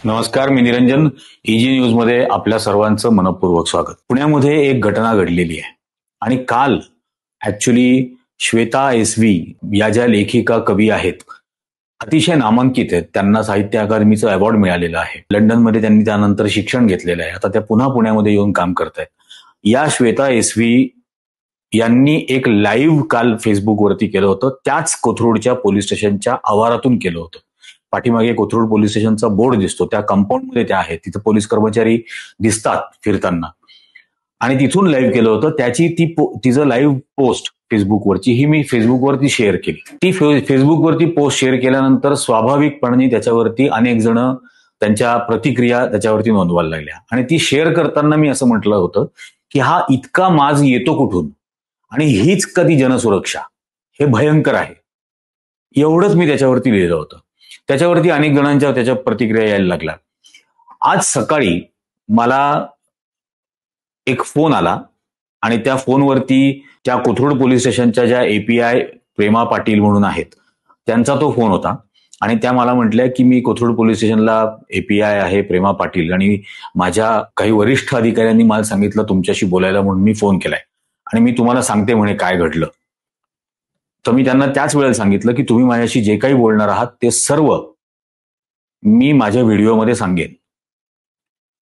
नमस्कार, मी Niranjan. Easy news मध्ये आपल्या सर्वांचं मनपूर्वक स्वागत. पुण्यामध्ये एक घटना घडलेली आहे आणि काल ऍक्च्युली श्वेता एसवी या ज्या लेखिका कवी आहेत, अतिशय नामांकित आहेत, त्यांना साहित्य अकादमीचं अवॉर्ड मिळालेलं आहे. लंडनमध्ये त्यांनी त्यानंतर शिक्षण घेतलेलं आहे. आता त्या पुन्हा पुण्यामध्ये येऊन काम करतायत. या श्वेता एसवी यांनी एक लाईव्ह काल फेसबुकवरती केलं होतं. त्याच कोथरूडच्या पोलीस स्टेशनच्या आवारातून केलं होतं. पाठीमागे कोथरूड पोलीस स्टेशनचा बोर्ड दिसतो, त्या कंपाऊंडमध्ये त्या आहेत. तिथं पोलीस कर्मचारी दिसतात फिरताना आणि तिथून लाईव्ह केलं होतं. तिचं लाईव्ह पोस्ट फेसबुकवरची ही मी फेसबुकवरती शेअर केली. ती फेसबुकवरती पोस्ट शेअर केल्यानंतर स्वाभाविकपणे त्याच्यावरती अनेक जण त्यांच्या प्रतिक्रिया त्याच्यावरती नोंदवायला लागल्या आणि ती शेअर करताना मी असं म्हटलं होतं की हा इतका माज येतो कुठून आणि हीच कधी जनसुरक्षा, हे भयंकर आहे. एवढंच मी त्याच्यावरती लिहिलं होतं. त्याच्यावरती अनेक जणांच्या त्याच्या प्रतिक्रिया यायला लागल्या. आज सकाळी मला एक फोन आला आणि त्या फोनवरती त्या कोथरूड पोलीस स्टेशनच्या ज्या API प्रेमा पाटील म्हणून आहेत त्यांचा तो फोन होता आणि त्या मला म्हटल्या की मी कोथरूड पोलीस स्टेशनला API आहे प्रेमा पाटील आणि माझ्या काही वरिष्ठ अधिकाऱ्यांनी मला सांगितलं तुमच्याशी बोलायला, म्हणून मी फोन केलाय आणि मी तुम्हाला सांगते म्हणे काय घडलं. तर मी त्यांना त्याच वेळेला सांगितलं की तुम्ही माझ्याशी जे काही बोलणार आहात ते सर्व मी माझ्या व्हिडिओमध्ये सांगेन.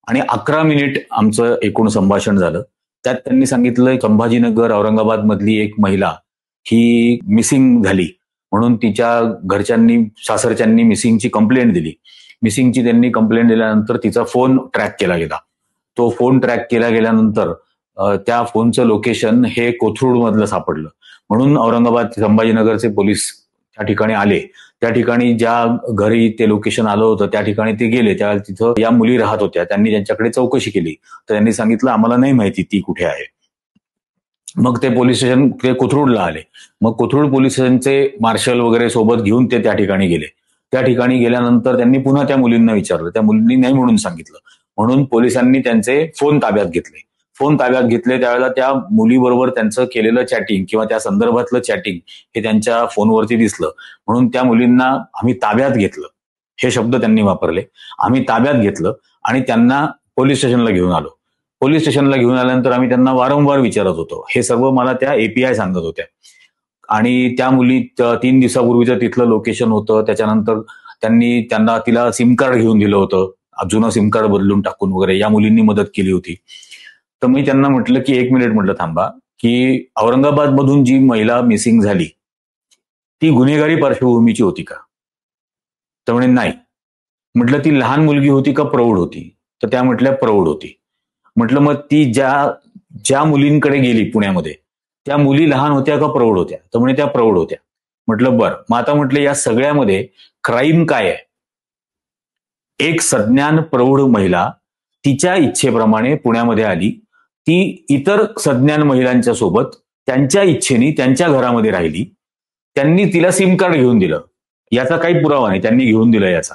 आणि 11 मिनिट आमचं एकूण संभाषण झालं. त्यात त्यांनी सांगितलं संभाजीनगर औरंगाबाद मधली एक महिला ही मिसिंग झाली म्हणून तिच्या घरच्यांनी सासरच्यांनी मिसिंगची कंप्लेंट दिली. मिसिंगची त्यांनी कंप्लेंट दिल्यानंतर तिचा फोन ट्रॅक केला गेला. तो फोन ट्रॅक केला गेल्यानंतर त्या फोनचं लोकेशन हे कोथरूड मधलं सापडलं. म्हणून औरंगाबाद संभाजीनगरचे पोलीस त्या ठिकाणी आले. त्या ठिकाणी ज्या घरी ते लोकेशन आलं होतं त्या ठिकाणी ते गेले. त्यावेळेला तिथं या मुली राहत होत्या. त्यांनी त्यांच्याकडे चौकशी केली तर त्यांनी सांगितलं आम्हाला नाही माहिती ती कुठे आहे. मग ते पोलीस स्टेशन ते कोथरूडला आले. मग कोथरूड पोलीस स्टेशनचे मार्शल वगैरे सोबत घेऊन ते त्या ठिकाणी गेले. त्या ठिकाणी गेल्यानंतर त्यांनी पुन्हा त्या मुलींना विचारलं. त्या मुलींनी नाही म्हणून सांगितलं. म्हणून पोलिसांनी त्यांचे फोन ताब्यात घेतले. त्यावेळेला त्या मुलीबरोबर त्यांचं केलेलं चॅटिंग किंवा त्या संदर्भातलं चॅटिंग हे त्यांच्या फोनवरती दिसलं. म्हणून त्या मुलींना आम्ही ताब्यात घेतलं, हे शब्द त्यांनी वापरले. आम्ही ताब्यात घेतलं आणि त्यांना पोलीस स्टेशनला घेऊन आलो. पोलीस स्टेशनला घेऊन आल्यानंतर आम्ही त्यांना वारंवार विचारत होतो. हे सर्व मला त्या API सांगत होत्या. आणि त्या मुली 3 दिवसापूर्वीचं तिथलं लोकेशन होतं. त्याच्यानंतर तिला सिम कार्ड घेऊन दिलं होतं, जुनं सिम कार्ड बदलून टाकून वगैरे या मुलींनी मदत केली होती. तर मी त्यांना म्हटलं की 1 मिनिट म्हटलं थांबा, की औरंगाबाद मधून जी महिला मिसिंग झाली ती गुन्हेगारी पार्श्वभूमीची होती का? तर म्हणे नाही. म्हटलं ती लहान मुलगी होती का प्रौढ होती? तर त्या म्हटल्या प्रौढ होती. म्हटलं मग ती ज्या मुलींकडे गेली पुण्यामध्ये त्या मुली लहान होत्या का प्रौढ होत्या? तर म्हणे त्या प्रौढ होत्या. म्हटलं बरं, मग आता म्हटलं या सगळ्यामध्ये क्राईम काय आहे? एक सज्ञान प्रौढ महिला तिच्या इच्छेप्रमाणे पुण्यामध्ये आली. ती इतर सज्ञान महिलांच्या सोबत त्यांच्या इच्छेने त्यांच्या घरामध्ये राहिली. त्यांनी तिला सिम कार्ड घेऊन दिलं. याचा काही पुरावा नाही, त्यांनी घेऊन दिलं याचा.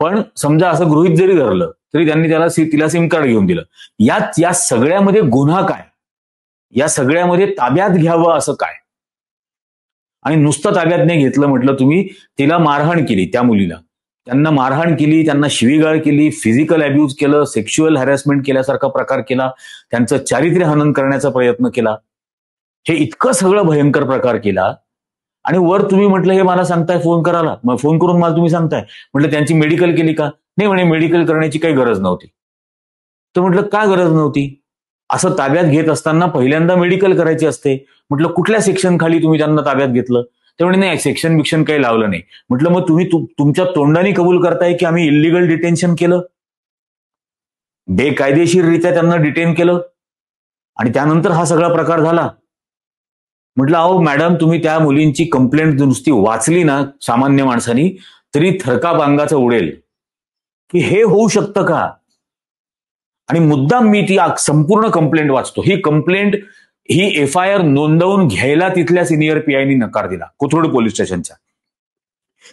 पण समजा असं गृहीत जरी धरलं तरी त्यांनी तिला सिम कार्ड घेऊन दिलं. या सगळ्यामध्ये गुन्हा काय? या सगळ्यामध्ये ताब्यात घ्यावं असं काय? आणि नुसतं ताब्यात नाही घेतलं, म्हटलं तुम्ही तिला मारहाण केली, त्या मुलीला त्यांना मारहाण केली, त्यांना शिवीगाळ केली, फिजिकल अब्यूज केलं, सेक्शुअल हॅरॅसमेंट केल्यासारखा प्रकार केला, त्यांचं चारित्र्य हनन करण्याचा प्रयत्न केला. हे इतकं सगळं भयंकर प्रकार केला आणि वर तुम्ही म्हटलं हे मला सांगताय फोन करायला, मग फोन करून मला तुम्ही सांगताय. म्हटलं त्यांची मेडिकल केली का? नाही म्हणे मेडिकल करण्याची काही गरज नव्हती. तर म्हटलं का गरज नव्हती? असं ताब्यात घेत असताना पहिल्यांदा मेडिकल करायची असते. म्हटलं कुठल्या सेक्शन खाली तुम्ही त्यांना ताब्यात घेतलं? ते म्हणे नाही सेक्शन काही लावलं नाही. म्हटलं मग तुम्ही तुमच्या तोंडाने कबूल करताय की आम्ही इलिगल डिटेन्शन केलं, बेकायदेशीररित्या त्यांना डिटेन केलं आणि त्यानंतर हा सगळा प्रकार झाला. म्हटलं अहो मॅडम, तुम्ही त्या मुलींची कंप्लेंट नुसती वाचली ना सामान्य माणसानी तरी थरकाप अंगाचं उडेल की हे होऊ शकतं का? आणि मुद्दाम मी ती संपूर्ण कंप्लेंट वाचतो. ही FIR नोंदवून घ्यायला तिथल्या सिनियर PIनी नकार दिला कोथरूड पोलीस स्टेशनच्या.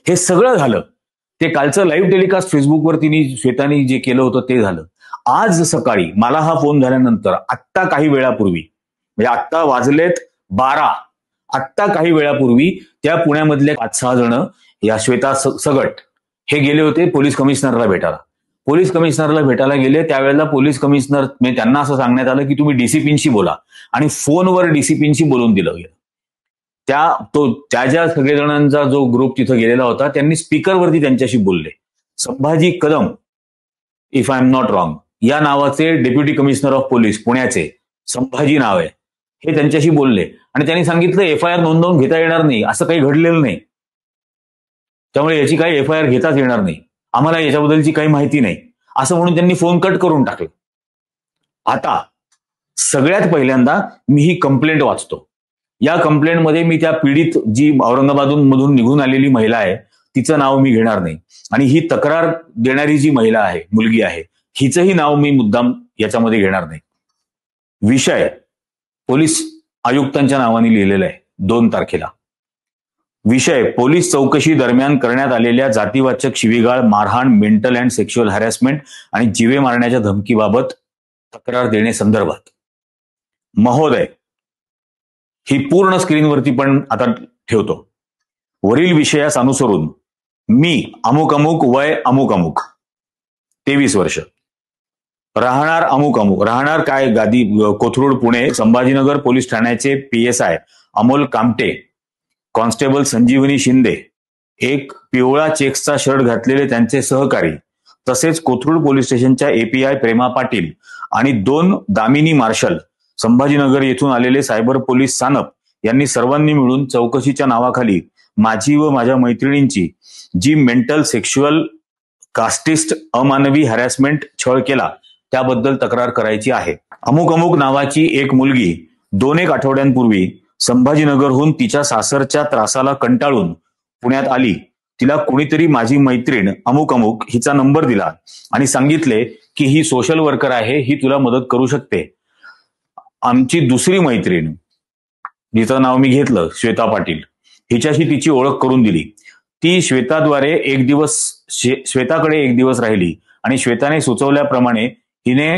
हे सगळं झालं. ते कालचं लाईव्ह टेलिकास्ट फेसबुकवरती श्वेतानी जे केलं होतं ते झालं. आज सकाळी मला हा फोन झाल्यानंतर आत्ता काही वेळापूर्वी, म्हणजे आत्ता वाजलेत 12, आत्ता काही वेळापूर्वी त्या पुण्यामधले 5-6 जण या श्वेता सगट हे गेले होते पोलीस कमिशनरला भेटायला. पोलीस कमिशनरला भेटायला गेले. त्यावेळेला पोलीस कमिशनर त्यांना असं सांगण्यात आलं की तुम्ही डीसीपींशी बोला, आणि फोनवर डीसीपींशी बोलून दिलं गेलं. त्या ज्या सगळेजणांचा जो ग्रुप तिथं गेलेला होता त्यांनी स्पीकरवरती त्यांच्याशी बोलले. Sambhaji Kadam, if I am not wrong, या नावाचे डेप्युटी कमिशनर ऑफ पोलीस पुण्याचे, संभाजी नाव आहे, हे त्यांच्याशी बोलले आणि त्यांनी सांगितलं एफआयआर नोंदवून घेता येणार नाही, असं काही घडलेलं नाही, त्यामुळे याची काही एफआयआर घेताच येणार नाही, आम्हाला याच्याबद्दलची काही माहिती नाही, असं म्हणून त्यांनी फोन कट करून टाकला. आता सगळ्यात पहिल्यांदा मी ही कंप्लेंट वाचतो. या कंप्लेंटमध्ये मी त्या पीडित जी औरंगाबादमधून निघून आलेली महिला आहे तिचं नाव मी घेणार नाही, आणि ही तक्रार देणारी जी महिला आहे, मुलगी आहे, हिचंही नाव मी मुद्दाम याच्यामध्ये घेणार नाही. विषय पोलीस आयुक्तांच्या नावाने लिहिलेला आहे 2 तारखेला. विषय पोलीस चौकशी दरम्यान करण्यात आलेल्या जातीवाचक शिवीगाळ, मारहाण, मेंटल अँड सेक्शुअल हॅरॅसमेंट आणि जीवे मारण्याच्या धमकीबाबत तक्रार देणे संदर्भात. महोदय, ही पूर्ण स्क्रीनवरती पण आता ठेवतो. वरील विषयास अनुसरून मी अमुक अमुक, वय अमुक अमुक, 23 वर्ष, राहणार अमुक अमुक, राहणार काय गादी, कोथरूड, पुणे, संभाजीनगर पोलीस ठाण्याचे PSI अमोल कामटे, कॉन्स्टेबल संजीवनी शिंदे, एक पिवळा चेक्सचा शर्ट घातलेले त्यांचे सहकारी, तसेच कोथरूड पोलीस स्टेशनच्या API प्रेमा पाटील आणि 2 दामिनी मार्शल संभाजीनगर येथून आलेले सायबर पोलीस सानप यांनी सर्वांनी मिळून चौकशीच्या नावाखाली माझी व माझ्या मैत्रिणींची जी मेंटल, सेक्शुअल, कास्टिस्ट, अमानवी हॅरॅसमेंट, छळ केला त्याबद्दल तक्रार करायची आहे. अमुक अमुक नावाची एक मुलगी 2-1 आठवड्यांपूर्वी संभाजीनगरहून तिच्या सासरच्या त्रासाला कंटाळून पुण्यात आली. तिला कुणीतरी माझी मैत्रीण अमुक अमुक हिचा नंबर दिला आणि सांगितले की ही सोशल वर्कर आहे, ही तुला मदत करू शकते. आमची दुसरी मैत्रीण, जिचं नाव मी घेतलं, श्वेता पाटील, हिच्याशी तिची ओळख करून दिली. ती श्वेताकडे एक दिवस राहिली आणि श्वेताने सुचवल्याप्रमाणे हिने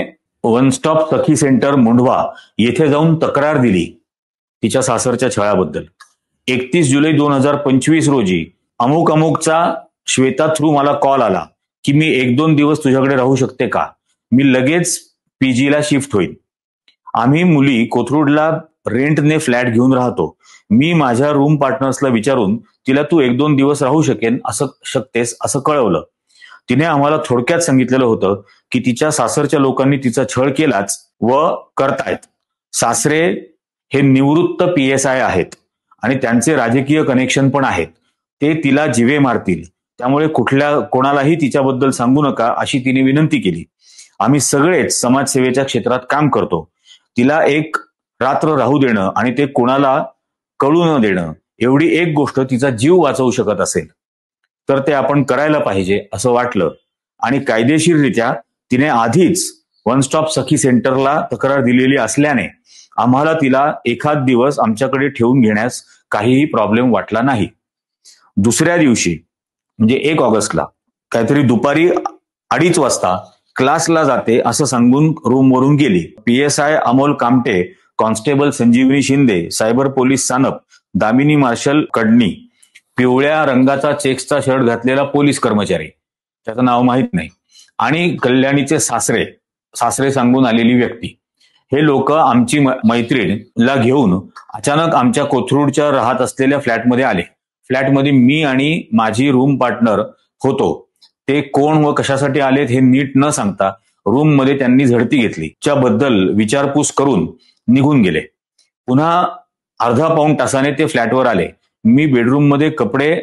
वन स्टॉप सखी सेंटर मुंढवा येथे जाऊन तक्रार दिली तिच्या सासरच्या छळाबद्दल. 31 जुलै 2025 रोजी अमुक अमुकचा श्वेता थ्रू मला कॉल आला की मी 1-2 दिवस तुझ्याकडे राहू शकते का, मी लगेच PG ला शिफ्ट होईल. आम्ही मुली कोथरूडला रेंटने फ्लॅट घेऊन राहतो. मी माझ्या रूम पार्टनर्सला विचारून तिला तू 1-2 दिवस राहू शकतेस असं कळवलं. तिने आम्हाला थोडक्यात सांगितलेलं होतं की तिच्या सासरच्या लोकांनी तिचा छळ केलाच व करतायत. सासरे हे निवृत्त PSI आहेत आणि त्यांचे राजकीय कनेक्शन पण आहेत. ते तिला जीवे मारतील, त्यामुळे कोणालाही तिच्याबद्दल सांगू नका अशी तिने विनंती केली. आम्ही सगळेच समाजसेवेच्या क्षेत्रात काम करतो. तिला एक रात्र राहू देणं आणि ते कोणाला कळू न देणं, एवढी एक गोष्ट तिचा जीव वाचवू शकत असेल तर ते आपण करायला पाहिजे असं वाटलं, आणि कायदेशीररित्या तिने आधीच वन स्टॉप सखी सेंटरला तक्रार दिलेली असल्याने आम्हाला तिला एखाद दिवस आमच्याकडे ठेवून घेण्यास काहीही प्रॉब्लेम वाटला नाही. दुसऱ्या दिवशी म्हणजे 1 ऑगस्टला काहीतरी दुपारी 2:30 वाजता क्लासला जाते असं सांगून रूमवरून गेली. PSI Amol Kamte, constable Sanjivani Shinde, cyber police Sanap, Damini marshal कडणी, पिवळ्या रंगाचा चेक्सचा शर्ट घातलेला पोलीस कर्मचारी, त्याचं नाव माहित नाही, आणि कल्याणीचे सासरे सांगून आलेली व्यक्ती, हे लोक आमची मैत्रीणला घेऊन अचानक आमच्या कोथरूडच्या राहत असलेल्या फ्लॅटमध्ये आले. फ्लॅटमध्ये मी आणि माझी रूम पार्टनर होतो. ते कोण व कशासाठी आलेत हे नीट न सांगता रूम मध्ये त्यांनी झडती घेतली. त्याबद्दल विचारपूस करून निघून गेले. पुन्हा अर्धा-पाऊण तासाने ते फ्लॅटवर आले. मी बेडरूम मध्ये कपडे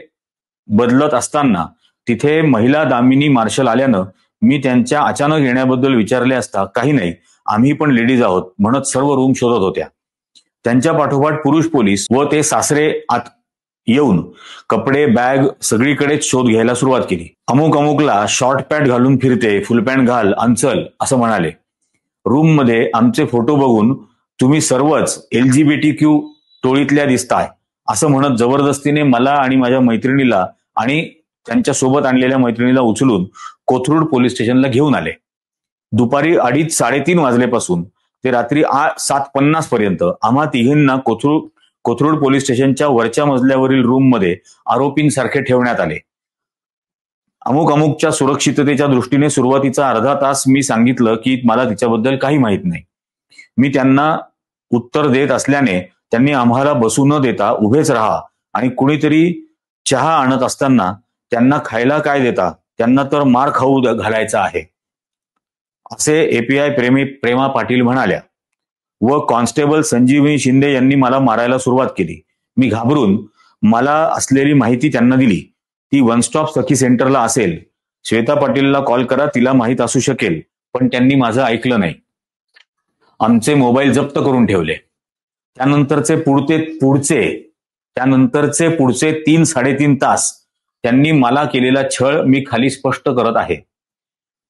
बदलत असताना तिथे महिला दामिनी मार्शल आल्यानं मी त्यांच्या अचानक येण्याबद्दल विचारले असता काही नाही, आम्ही पण लेडीज आहोत म्हणत सर्व रूम शोधत होत्या. त्यांच्या पाठोपाठ पुरुष पोलीस व ते सासरे आत येऊन कपडे, बॅग सगळीकडेच शोध घ्यायला सुरुवात केली. अमुक अमुकला शॉर्ट पॅन्ट घालून फिरते, फुल पॅन्ट घाल, अंचल असं म्हणाले. रूम मध्ये आमचे फोटो बघून तुम्ही सर्वच LGBTQ टोळीतल्या दिसताय असं म्हणत जबरदस्तीने मला आणि माझ्या मैत्रिणीला आणि त्यांच्या सोबत आणलेल्या मैत्रिणीला उचलून कोथरूड पोलीस स्टेशनला घेऊन आले. दुपारी 2:30-3:30 वाजल्यापासून ते रात्री 7:50 पर्यंत आम्हा तिघींना कोथरूड पोलीस स्टेशनच्या वरच्या मजल्यावरील रूम मध्ये आरोपींसारखे ठेवण्यात आले. अमुक अमुकच्या सुरक्षिततेच्या दृष्टीने सुरुवातीचा अर्धा तास मी सांगितलं की मला तिच्याबद्दल काही माहित नाही. मी त्यांना उत्तर देत असल्याने त्यांनी आम्हाला बसू न देता उभेच राहा आणि कुणीतरी चहा आणत असताना त्यांना खायला काय देता, त्यांना तर मार खाऊ घालायचा आहे, असे एपीआय प्रेमा पाटील म्हणाल्या व कॉन्स्टेबल संजीवनी शिंदे यांनी मला मारायला सुरुवात केली. मी घाबरून मला असलेली माहिती त्यांना दिली. ती वन स्टॉप सखी सेंटरला असेल, श्वेता पाटीलला कॉल करा, तिला माहित असू शकेल. पण त्यांनी माझं ऐकलं नाही. आमचे मोबाईल जप्त करून ठेवले. त्यानंतरचे पुढचे 3-3.5 तास त्यांनी मला केलेला छळ मी खाली स्पष्ट करत आहे.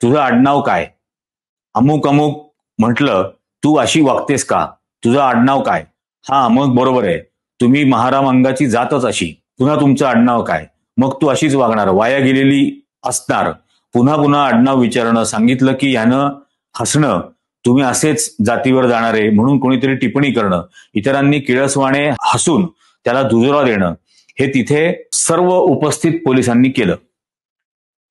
तुझं आडनाव काय? अमुक अमुक. म्हटलं, तू अशी वागतेस का? तुझं आडनाव काय? हा, मग बरोबर आहे, तुम्ही महाराम अंगाची जातच अशी. पुन्हा तुमचं आडनाव काय? मग तू अशीच वागणार, वाया गेलेली असणार. पुन्हा पुन्हा आडनाव विचारणं, सांगितलं की यानं हसणं, तुम्ही असेच जातीवर जाणारे म्हणून कोणीतरी टिप्पणी करणं, इतरांनी किळसवाणे हसून त्याला दुजोरा देणं, हे तिथे सर्व उपस्थित पोलिसांनी केलं.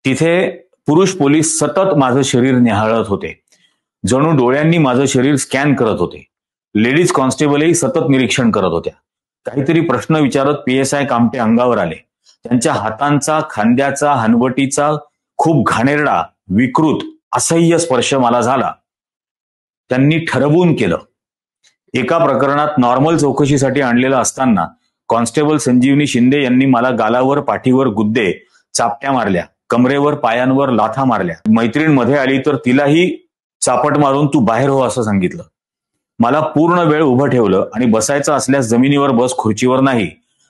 तिथे पुरुष पोलीस सतत माझं शरीर निहाळत होते, जणू डोळ्यांनी माझं शरीर स्कॅन करत होते. लेडीज कॉन्स्टेबलही सतत निरीक्षण करत होत्या. काहीतरी प्रश्न विचारत पीएसआय कामटे अंगावर आले. त्यांच्या हातांचा, खांद्याचा, हनवटीचा खूप घाणेरडा, विकृत, असह्य स्पर्श मला झाला. त्यांनी ठरवून केलं. एका प्रकरणात नॉर्मल चौकशीसाठी आणलेलं असताना कॉन्स्टेबल संजीवनी शिंदे यांनी मला गालावर, पाठीवर गुद्दे, चापट्या मारल्या, कमरेवर, पायांवर लाथा मारल्या. मैत्रीण मध्ये आली तर तिलाही चापट मारून तू बाहेर हो असं सांगितलं. मला पूर्ण वेळ उभं ठेवलं आणि बसायचं असल्यास जमिनीवर बस, खुर्चीवर नाही,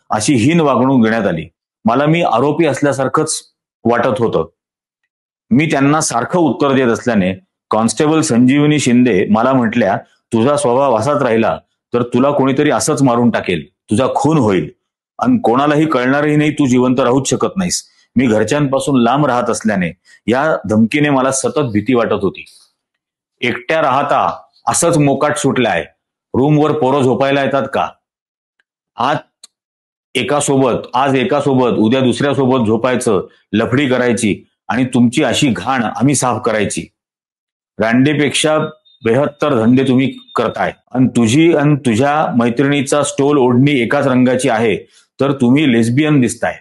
अशी हीन वागणूक देण्यात आली. मला मी आरोपी असल्यासारखंच वाटत होतं. मी त्यांना सारखं उत्तर देत असल्याने कॉन्स्टेबल संजीवनी शिंदे मला म्हटल्या, तुझा स्वभाव असाच राहिला तर तुला कोणीतरी असंच मारून टाकेल, तुझा खून होईल आणि कोणालाही कळणारही नाही, तू जिवंत राहूच शकत नाहीस. मी घरच्यांपासून लांब राहत असल्याने या धमकीने मला सतत भीती वाटत होती. एकट्या राहता असंच मोकाट सुटलाय. रूमवर पोरं झोपायला येतात का? आज एकासोबत उद्या दुसऱ्यासोबत झोपायचं, लफडी करायची आणि तुमची अशी घाण आम्ही साफ करायची. रांडेपेक्षा बेहत्तर धंदे तुम्ही करताय आणि तुझी आणि तुझ्या मैत्रिणीचा स्टोल ओढणी एकाच रंगाची आहे तर तुम्ही लेस्बियन दिसताय.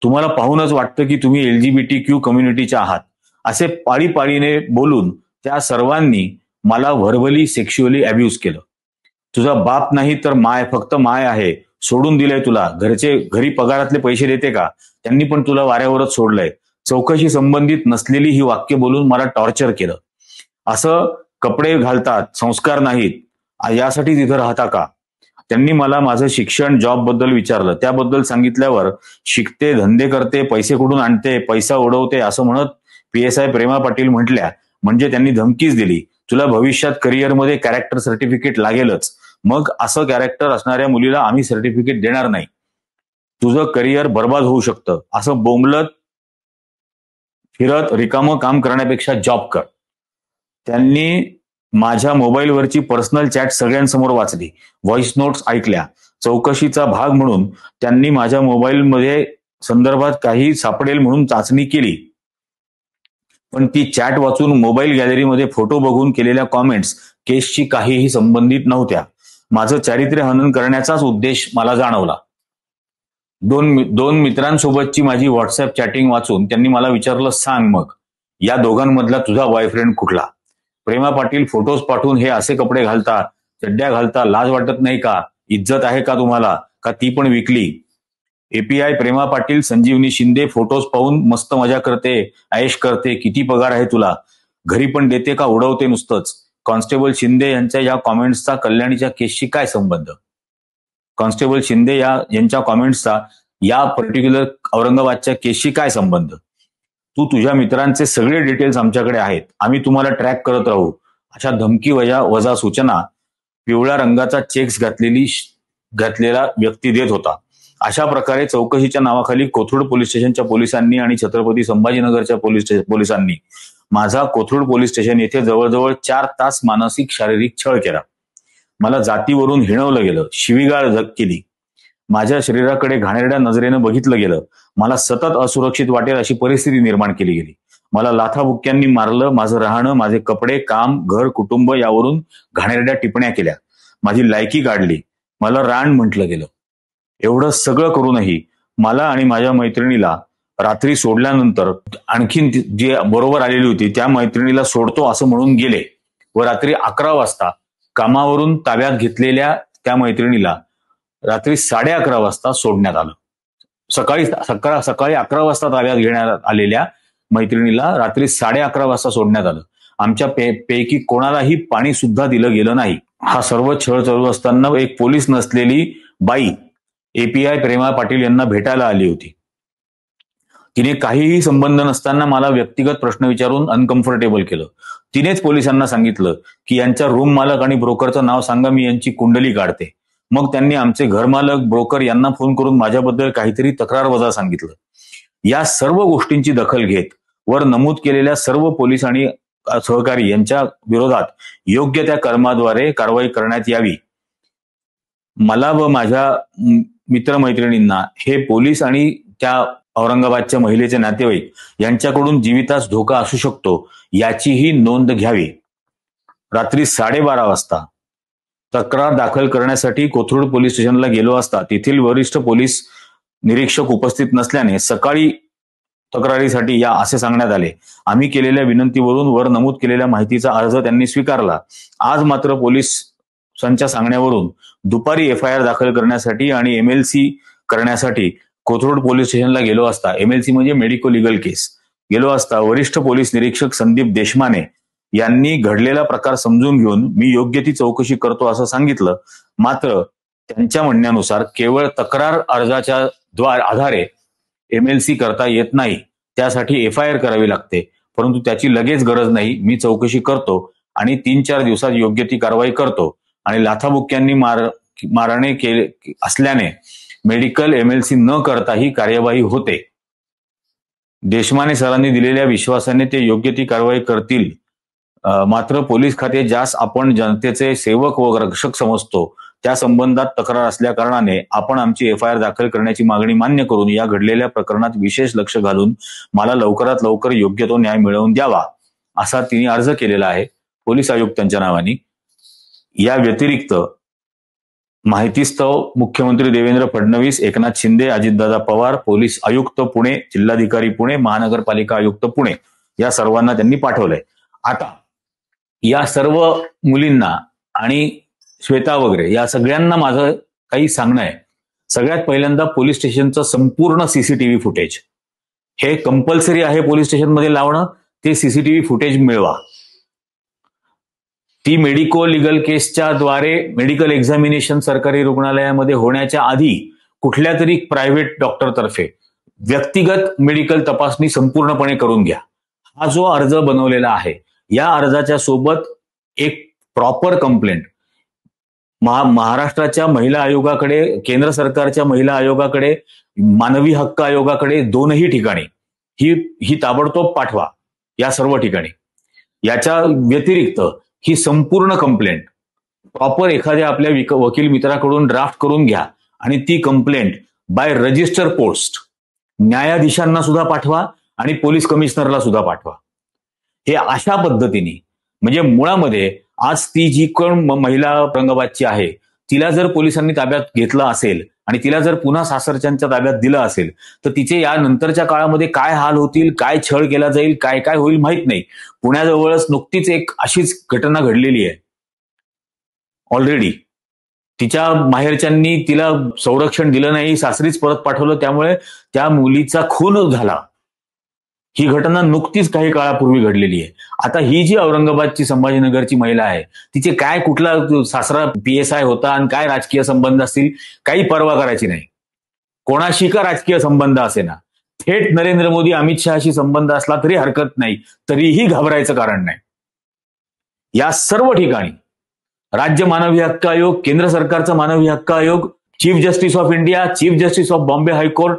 तुम्हाला पाहूनच वाटतं की तुम्ही LGBTQ कम्युनिटीच्या आहात. असे पाळीपाळीने बोलून त्या सर्वांनी मला व्हर्बली, सेक्शुअली अब्यूज केलं. तुझा बाप नाही तर माय, फक्त माय आहे, सोडून दिलंय तुला. घरी पगारातले पैसे देते का? त्यांनी पण तुला वाऱ्यावरच सोडलंय. चौकशी संबंधित नसलेली ही वाक्य बोलून मला टॉर्चर केलं. असं कपडे घालतात, संस्कार नाहीत, यासाठी तिथं राहता का? त्यांनी मला माझं शिक्षण, जॉब बद्दल विचारलं. त्याबद्दल सांगितल्यावर शिकते, धंदे करते, पैसे कुठून आणते, पैसा उडवते असं म्हणत पीएसआय प्रेमा पाटील म्हटल्या. म्हणजे त्यांनी धमकीच दिली, तुला भविष्यात करिअरमध्ये कॅरेक्टर सर्टिफिकेट लागेलच, मग असं कॅरेक्टर असणाऱ्या मुलीला आम्ही सर्टिफिकेट देणार नाही, तुझं करिअर बर्बाद होऊ शकतं. असं बोंबलत फिरत रिकामं काम करण्यापेक्षा जॉब कर. त्यांनी माझ्या मोबाईलवरची पर्सनल चॅट सगळ्यांसमोर वाचली, व्हॉइस नोट्स ऐकल्या. चौकशीचा भाग म्हणून त्यांनी माझ्या मोबाईलमध्ये संदर्भात काही सापडेल म्हणून चाचणी केली. पण ती चॅट वाचून मोबाईल गॅलरीमध्ये फोटो बघून केलेल्या कॉमेंट्स केसशी काहीही संबंधित नव्हत्या. माझं चारित्र्य हनन करण्याचाच उद्देश मला जाणवला. दोन मित्रांसोबतची माझी व्हॉट्सअप चॅटिंग वाचून त्यांनी मला विचारलं, सांग मग या दोघांमधला तुझा बॉयफ्रेंड कुठला? प्रेमा पाटील फोटोज पाठवून हे असे कपडे घालता, चड्ड्या घालता, लाज वाटत नाही का? इज्जत आहे का तुम्हाला? का ती पण विकली? एपीआय प्रेमा पाटील संजीवनी शिंदे फोटोज पाहून मस्त मजा करते, ऐश करते, किती पगार आहे तुला? घरी पण देते का उडवते नुसतंच? कॉन्स्टेबल शिंदे यांच्या या कॉमेंट्सचा कल्याणीच्या केसशी काय संबंध? कॉन्स्टेबल शिंदे यांच्या कॉमेंट्सचा या पर्टिक्युलर औरंगाबादच्या केसशी काय संबंध? तू तुझ्या मित्रांचे सगळे डिटेल्स आमच्याकडे आहेत, आम्ही तुम्हाला ट्रॅक करत राहू, अशा धमकी वजा सूचना पिवळ्या रंगाचा चेक्स घातलेला व्यक्ती देत होता. अशा प्रकारे चौकशीच्या नावाखाली कोथरूड पोलीस स्टेशनच्या पोलिसांनी आणि छत्रपती संभाजीनगरच्या पोलिसांनी माझा कोथरूड पोलीस स्टेशन येथे जवळजवळ 4 तास मानसिक, शारीरिक छळ केला. मला जातीवरून हिणवलं गेलं, शिवीगाळ केली. माझ्या शरीराकडे घाणेरड्या नजरेनं बघितलं गेलं. मला सतत असुरक्षित वाटेल अशी परिस्थिती निर्माण केली गेली. मला लाथाबुक्क्यांनी मारलं. माझं राहणं, माझे कपडे, काम, घर, कुटुंब यावरून घाणेरड्या टिप्पण्या केल्या. माझी लायकी काढली. मला रान म्हटलं गेलं. एवढं सगळं करूनही मला आणि माझ्या मैत्रिणीला रात्री सोडल्यानंतर आणखीन जी बरोबर आलेली होती त्या मैत्रिणीला सोडतो असं म्हणून गेले व रात्री 11 वाजता कामावरून ताब्यात घेतलेल्या त्या मैत्रिणीला रात्री 11:30 वाजता सोडण्यात आलं. सकाळी 11 वाजता ताब्यात घेण्यात आलेल्या मैत्रिणीला रात्री 11:30 वाजता सोडण्यात आलं. आमच्या पैकी कोणालाही पाणी सुद्धा दिलं गेलं नाही. हा सर्व छळ चालू असताना एक पोलीस नसलेली बाई API प्रेमा पाटील यांना भेटायला आली होती. तिने काहीही संबंध नसताना मला व्यक्तिगत प्रश्न विचारून अनकम्फर्टेबल केलं. तिनेच पोलिसांना सांगितलं की यांच्या रूम मालक आणि ब्रोकरचं नाव सांगा, मी यांची कुंडली काढते. मग त्यांनी आमचे घरमालक, ब्रोकर यांना फोन करून माझ्याबद्दल काहीतरी तक्रार वजा सांगितलं. या सर्व गोष्टींची दखल घेत वर नमूद केलेल्या सर्व पोलीस आणि सहकारी यांच्या विरोधात योग्य त्या कलमाद्वारे कारवाई करण्यात यावी. मला व माझ्या मित्रमैत्रिणींना हे पोलीस आणि त्या औरंगाबादच्या महिलेचे नातेवाईक यांच्याकडून जीवितास धोका असू शकतो याचीही नोंद घ्यावी. रात्री 12:30 वाजता तक्रार दाखल करण्यासाठी कोथरूड पोलीस स्टेशनला गेलो असता तेथील वरिष्ठ पोलीस निरीक्षक उपस्थित नसल्याने सकाळी तक्रारीसाठी या असे सांगण्यात आले. आम्ही केलेल्या विनंतीवरून वर नमूद केलेल्या माहितीचा अर्ज त्यांनी स्वीकारला. आज मात्र पोलिसांच्या सांगण्यावरून दुपारी FIR दाखल करण्यासाठी आणि MLC करण्यासाठी कोथरूड पोलीस स्टेशनला गेलो असता, MLC म्हणजे मेडिको लिगल केस, गेलो असता वरिष्ठ पोलीस निरीक्षक संदीप देशमाने यांनी घडलेला प्रकार समजून घेऊन मी योग्य ती चौकशी करतो असं सांगितलं. मात्र त्यांच्या म्हणण्यानुसार केवळ तक्रार अर्जाच्या आधारे MLC करता येत नाही, त्यासाठी FIR करावी लागते. परंतु त्याची लगेच गरज नाही. मी चौकशी करतो आणि 3-4 दिवसात योग्य ती कारवाई करतो. आणि लाथाबुक्क्यांनी मारणे केले असल्याने मेडिकल MLC न करता ही कार्यवाही होते. देशमाने सरांनी दिलेल्या विश्वासाने ते योग्य ती कारवाई करतील. मात्र पोलीस खाते ज्यास आपण जनतेचे सेवक व रक्षक समजतो त्या संबंधात तक्रार असल्या कारणाने आपण आमची FIR दाखल करण्याची मागणी मान्य करून या घडलेल्या प्रकरणात विशेष लक्ष घालून मला लवकरात लवकर योग्य तो न्याय मिळवून द्यावा असा तिने अर्ज केलेला आहे पोलीस आयुक्तांच्या नावाने. या व्यतिरिक्त माहितीस्तव मुख्यमंत्री देवेंद्र फडणवीस, एकनाथ शिंदे, अजितदादा पवार, पोलीस आयुक्त पुणे, जिल्हाधिकारी पुणे, महानगरपालिका आयुक्त पुणे या सर्वांना त्यांनी पाठवलंय. आता या सर्व मुलींना आणि श्वेता वगैरे या सगळ्यांना माझं काही सांगणं आहे. सगळ्यात पहिल्यांदा पोलीस स्टेशनचं संपूर्ण CCTV फुटेज हे कंपल्सरी आहे पोलीस स्टेशनमध्ये लावणं. ते CCTV फुटेज मिळवा. ती मेडिको लिगल केसच्या द्वारे मेडिकल एक्झामिनेशन सरकारी रुग्णालयामध्ये होण्याच्या आधी कुठल्या तरी प्रायव्हेट डॉक्टरतर्फे व्यक्तिगत मेडिकल तपासणी संपूर्णपणे करून घ्या. हा जो अर्ज बनवलेला आहे या अर्जाच्या सोबत एक प्रॉपर कंप्लेंट महाराष्ट्राच्या महिला आयोगाकडे, केंद्र सरकारच्या महिला आयोगाकडे, मानवी हक्क आयोगाकडे दोनही ठिकाणी ही ताबडतोब पाठवा. या सर्व ठिकाणी याच्या व्यतिरिक्त ही संपूर्ण कंप्लेंट प्रॉपर एखाद्या आपल्या वकील मित्राकडून ड्राफ्ट करून घ्या आणि ती कंप्लेंट बाय रजिस्टर पोस्ट न्यायाधीशांना सुद्धा पाठवा आणि पोलीस कमिशनरला सुद्धा पाठवा. हे अशा पद्धतीने म्हणजे मुळामध्ये आज ती जी कोण महिला औरंगाबादची आहे तिला जर पोलिसांनी ताब्यात घेतलं असेल आणि तिला जर पुन्हा सासरच्यांच्या ताब्यात दिलं असेल तर तिचे या नंतरच्या काळामध्ये काय हाल होतील, काय छळ केला जाईल, काय काय होईल माहित नाही. पुण्याजवळच नुकतीच एक अशीच घटना घडलेली आहे. ऑलरेडी तिच्या माहेरच्यांनी तिला संरक्षण दिलं नाही, सासरीच परत पाठवलं, त्यामुळे त्या मुलीचा खून झाला. ही घटना नुकतीच काही काळापूर्वी घडलेली आहे. आता ही जी औरंगाबादची संभाजीनगरची महिला आहे तिचे काय कुठला सासरा PSI होता आणि काय राजकीय संबंध असतील काही पर्वा करायची नाही. कोणाशी का राजकीय संबंध असेना, थेट नरेंद्र मोदी अमित शहाशी संबंध असला तरी हरकत नाही, तरीही घाबरायचं कारण नाही. या सर्व ठिकाणी राज्य मानवी हक्क आयोग, केंद्र सरकारचा मानवी हक्क आयोग, chief justice of India, chief justice of Bombay high court,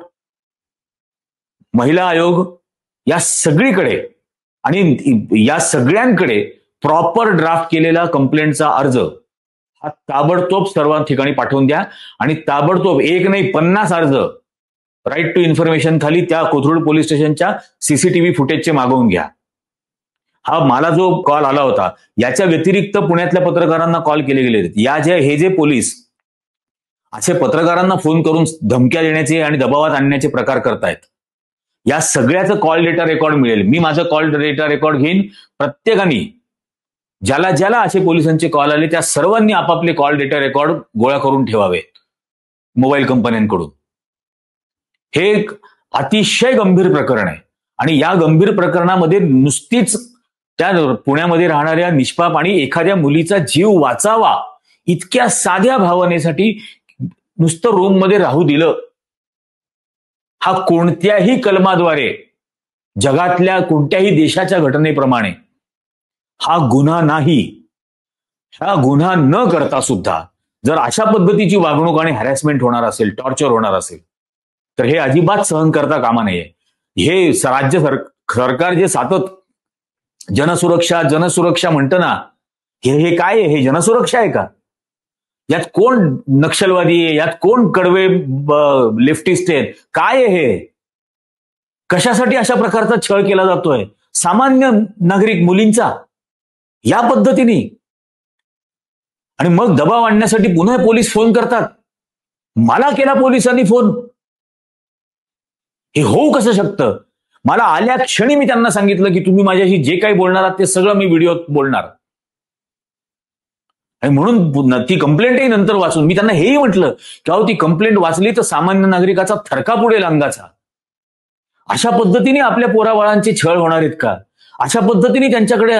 महिला आयोग या सगळीकडे आणि या सगळ्यांकडे प्रॉपर ड्राफ्ट केलेला कंप्लेंटचा अर्ज हा ताबडतोब सर्व ठिकाणी पाठवून द्या आणि ताबडतोब एक नाही 50 अर्ज राईट टू इन्फॉर्मेशन खाली त्या कोथरूड पोलीस स्टेशनच्या सीसीटीव्ही फुटेजचे मागवून घ्या. हा मला जो कॉल आला होता याच्या व्यतिरिक्त पुण्यातल्या पत्रकारांना कॉल केले गेले. हे जे पोलीस असे पत्रकारांना फोन करून धमक्या देण्याचे आणि दबावात आणण्याचे प्रकार करतायत, या सगळ्याचं कॉल डेटा रेकॉर्ड मिळेल. मी माझं कॉल डेटा रेकॉर्ड घेईन. प्रत्येकाने ज्याला ज्याला असे पोलिसांचे कॉल आले त्या सर्वांनी आपापले कॉल डेटा रेकॉर्ड गोळा करून ठेवावे मोबाईल कंपन्यांकडून. हे एक अतिशय गंभीर प्रकरण आहे आणि या गंभीर प्रकरणामध्ये नुसतीच त्या पुण्यामध्ये राहणाऱ्या निष्पाप आणि एखाद्या मुलीचा जीव वाचावा इतक्या साध्या भावनेसाठी नुसतं रूममध्ये राहू दिलं, हा कोणत्याही कलमाद्वारे जगातल्या कोणत्याही देशाच्या घटनेप्रमाणे हा गुन्हा नाही. हा गुन्हा न करता सुद्धा जर अशा पद्धतीची वागणूक आणि हॅरॅसमेंट होणार असेल, टॉर्चर होणार असेल, तर हे अजिबात सहन करता कामा नये. हे राज्य सरकार जे सातत जनसुरक्षा म्हणतं ना, हे काय आहे? हे जनसुरक्षा आहे का? यात कोण नक्षलवादी आहे? यात कोण कडवे लेफ्टिस्ट आहेत? काय आहे हे? कशासाठी अशा प्रकारचा छळ केला जातोय सामान्य नागरिक मुलींचा या पद्धतीने? आणि मग दबाव आणण्यासाठी पुन्हा पोलीस फोन करतात. मला केला पोलिसांनी फोन. हे होऊ कसं शकतं? मला आल्या क्षणी मी त्यांना सांगितलं की तुम्ही माझ्याशी जे काही बोलणार आहात ते सगळं मी व्हिडिओत बोलणार. आणि म्हणून ती कंप्लेंटही नंतर वाचून मी त्यांना हेही म्हटलं की अहो ती कंप्लेंट वाचली तर सामान्य नागरिकाचा थरकाप उडेल अंगाचा. अशा पद्धतीने आपल्या पोराबाळांचे छळ होणार आहेत का? अशा पद्धतीने त्यांच्याकडे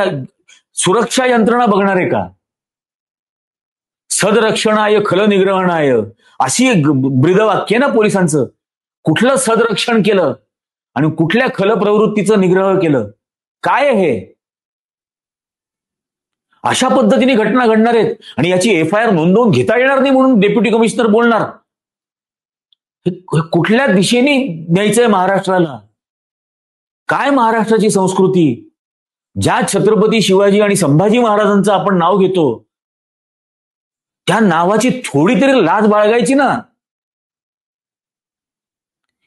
सुरक्षा यंत्रणा बघणार आहे का? सदरक्षणाय खलनिग्रहणाय अशी ब्रीदवाक्य ना पोलिसांचं. कुठलं सदरक्षण केलं आणि कुठल्या खल प्रवृत्तीचं निग्रह केलं? काय आहे हे? अशा पद्धतीने घटना घडणार आहेत आणि याची एफआयआर नोंदवून घेता येणार नाही म्हणून डेप्युटी कमिशनर बोलणार. कुठल्या दिशेने न्यायचंय महाराष्ट्राला? काय महाराष्ट्राची संस्कृती? ज्या छत्रपती शिवाजी आणि संभाजी महाराजांचं आपण नाव घेतो त्या नावाची थोडी तरी लाज बाळगायची ना.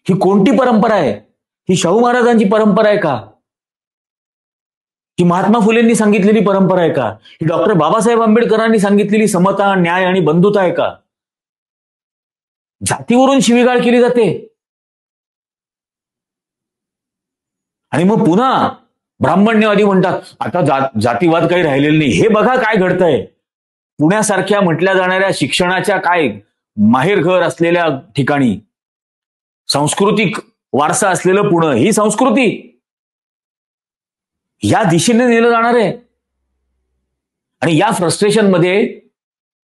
ही कोणती परंपरा आहे? ही शाहू महाराजांची परंपरा आहे का? ही महात्मा फुलेंनी सांगितलेली परंपरा आहे का? ही डॉक्टर बाबासाहेब आंबेडकरांनी सांगितलेली समता, न्याय आणि बंधुता आहे का? जातीवरून शिवीगाळ केली जाते आणि मग पुन्हा ब्राह्मण्यवादी म्हणतात आता जातीवाद काही राहिलेला नाही. हे बघा काय घडतंय. पुण्यासारख्या म्हटल्या जाणाऱ्या शिक्षणाच्या काय माहेरघर असलेल्या ठिकाणी सांस्कृतिक वारसा असलेलं पुणे, ही संस्कृती या दिशेने नेलं जाणार आहे. आणि या फ्रस्ट्रेशन मध्ये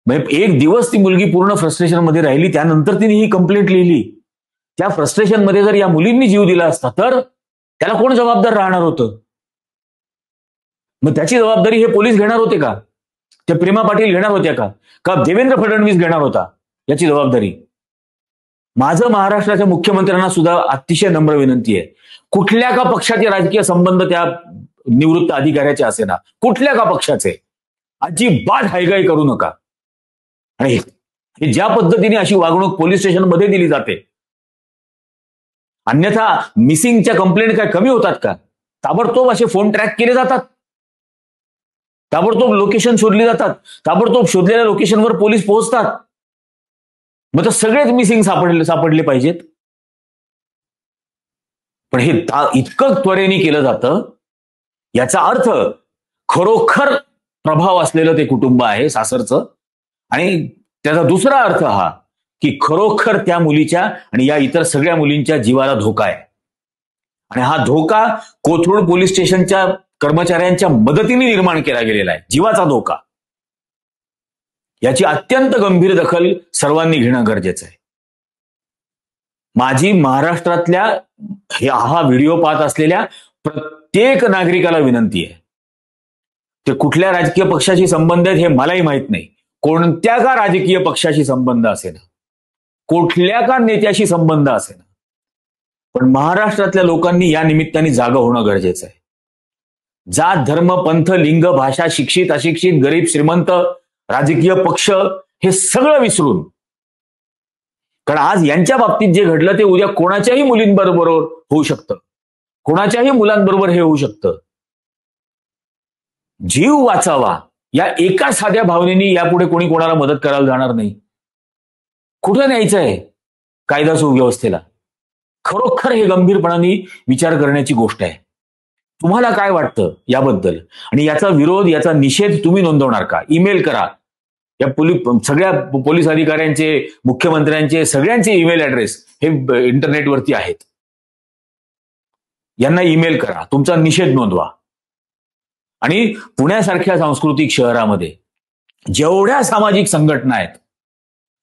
एक दिवस ती मुलगी पूर्ण फ्रस्ट्रेशन मध्ये राहिली, त्यानंतर तिने ही कंप्लेंट लिहिली. त्या फ्रस्ट्रेशन मध्ये जर या मुलींनी जीव दिला असता तर त्याला कोण जबाबदार राहणार होतं? मग त्याची जबाबदारी हे पोलीस घेणार होते का? त्या प्रेमा पाटील घेणार होत्या का? का देवेंद्र फडणवीस घेणार होता याची जबाबदारी? माझं महाराष्ट्राच्या मुख्यमंत्र्यांना सुद्धा अतिशय नम्र विनंती आहे, कुठल्या का पक्षाचे राजकीय संबंध त्या निवृत्त अधिकाऱ्याचे असेना, कुठल्या का पक्षाचे, अजिबात हायगाई करू नका. आणि ज्या पद्धतीने अशी वागणूक पोलीस स्टेशनमध्ये दिली जाते, अन्यथा मिसिंगच्या कंप्लेंट काय कमी होतात का? ताबडतोब असे फोन ट्रॅक केले जातात, ताबडतोब लोकेशन शोधली जातात, ताबडतोब शोधलेल्या लोकेशनवर पोलीस पोहोचतात. मग तर सगळेच मिसिंग सापडले पाहिजेत. पण हे इतकं त्वरेने केलं जातं, याचा अर्थ खरोखर प्रभाव असलेलं ते कुटुंब आहे सासरचं. आणि त्याचा दुसरा अर्थ हा की खरोखर त्या मुलीच्या आणि या इतर सगळ्या मुलींच्या जीवाला धोका आहे. आणि हा धोका कोथरूड पोलीस स्टेशनच्या कर्मचाऱ्यांच्या मदतीने निर्माण केला गेलेला आहे. जीवाचा धोका. याची अत्यंत गंभीर दखल सर्वांनी घेणं गरजेचं आहे. माझी महाराष्ट्रातल्या हा व्हिडिओ पाहत असलेल्या प्रत्येक नागरिकाला विनंती आहे, ते कुठल्या राजकीय पक्षाशी संबंध आहेत हे मलाही माहित नाही, कोणत्या का राजकीय पक्षाशी संबंध असेना, कुठल्या का नेत्याशी संबंध असेना, पण महाराष्ट्रातल्या लोकांनी या निमित्ताने जागं होणं गरजेचं आहे. जात, धर्म, पंथ, लिंग, भाषा, शिक्षित, अशिक्षित, गरीब, श्रीमंत राजकीय पक्ष हे सगळं विसरून, कारण आज यांच्या बाबतीत जे घडलं ते उद्या कोणाच्याही मुलींबरोबर होऊ शकतं, कोणाच्याही मुलांबरोबर हे होऊ शकतं. जीव वाचावा या एका साध्या भावनेने यापुढे कोणी कोणाला मदत करायला जाणार नाही. कुठं न्यायचंय कायदा सुव्यवस्थेला? खरोखर हे गंभीरपणाने विचार करण्याची गोष्ट आहे. तुम्हाला काय वाटतं याबद्दल, आणि याचा विरोध, याचा निषेध तुम्ही नोंदवणार का? ईमेल करा. या सगळ्या पोलीस अधिकाऱ्यांचे, मुख्यमंत्र्यांचे सगळ्यांचे ईमेल ऍड्रेस हे इंटरनेटवरती आहेत. यांना ईमेल करा, तुमचा निषेध नोंदवा. आणि पुण्यासारख्या सांस्कृतिक शहरामध्ये जेवढ्या सामाजिक संघटना आहेत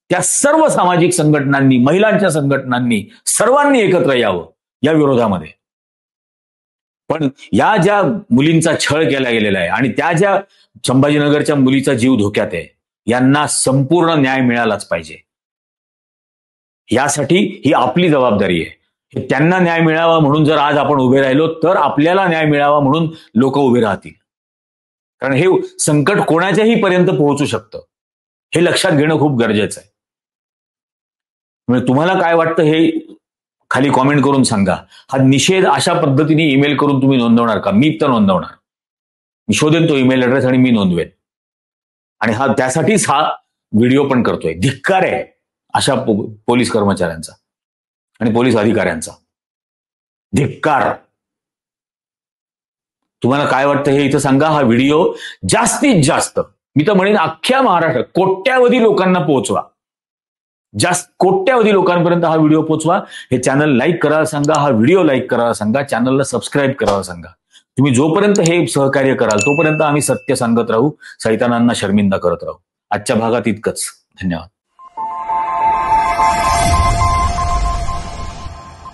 त्या सर्व सामाजिक संघटनांनी, महिलांच्या संघटनांनी, सर्वांनी एकत्र यावं या विरोधामध्ये. पण या ज्या मुलींचा छळ केला गेलेला आहे आणि त्या ज्या संभाजीनगरच्या मुलीचा जीव धोक्यात आहे, यांना संपूर्ण न्याय मिळालाच पाहिजे. यासाठी ही आपली जबाबदारी आहे. त्यांना न्याय मिळावा म्हणून जर आज आपण उभे राहिलो तर आपल्याला न्याय मिळावा म्हणून लोक उभे राहतील. कारण हे संकट कोणाच्याही पर्यंत पोहोचू शकतं, हे लक्षात घेणं खूप गरजेचं आहे. म्हणजे तुम्हाला काय वाटतं हे खाली कॉमेंट करून सांगा. हा निषेध अशा पद्धतीने ईमेल करून तुम्ही नोंदवणार का? मी तर नोंदवणार. मी शोधेन तो ईमेल ऍड्रेस आणि मी नोंदवेन. आणि त्यासाठीच हा व्हिडिओ पण करतोय. धिक्कार आहे अशा पोलीस कर्मचाऱ्यांचा आणि पोलीस अधिकाऱ्यांचा. धिक्कार. तुम्हाला काय वाटतं हे इथं सांगा. हा व्हिडिओ जास्तीत जास्त, मी तर म्हणेन अख्ख्या महाराष्ट्रात कोट्यावधी लोकांना पोहोचवा. कोट्यावधी लोकांपर्यंत हा व्हिडिओ पोहोचवा. हे चॅनल लाईक करायला सांगा, हा व्हिडिओ लाईक करायला सांगा, चॅनलला सबस्क्राईब करायला सांगा. तुम्ही जोपर्यंत हे सहकार्य कराल तोपर्यंत आम्ही सत्य सांगत राहू, सैतानांना शर्मिंदा करत राहू. आजच्या भागात इतकंच. धन्यवाद.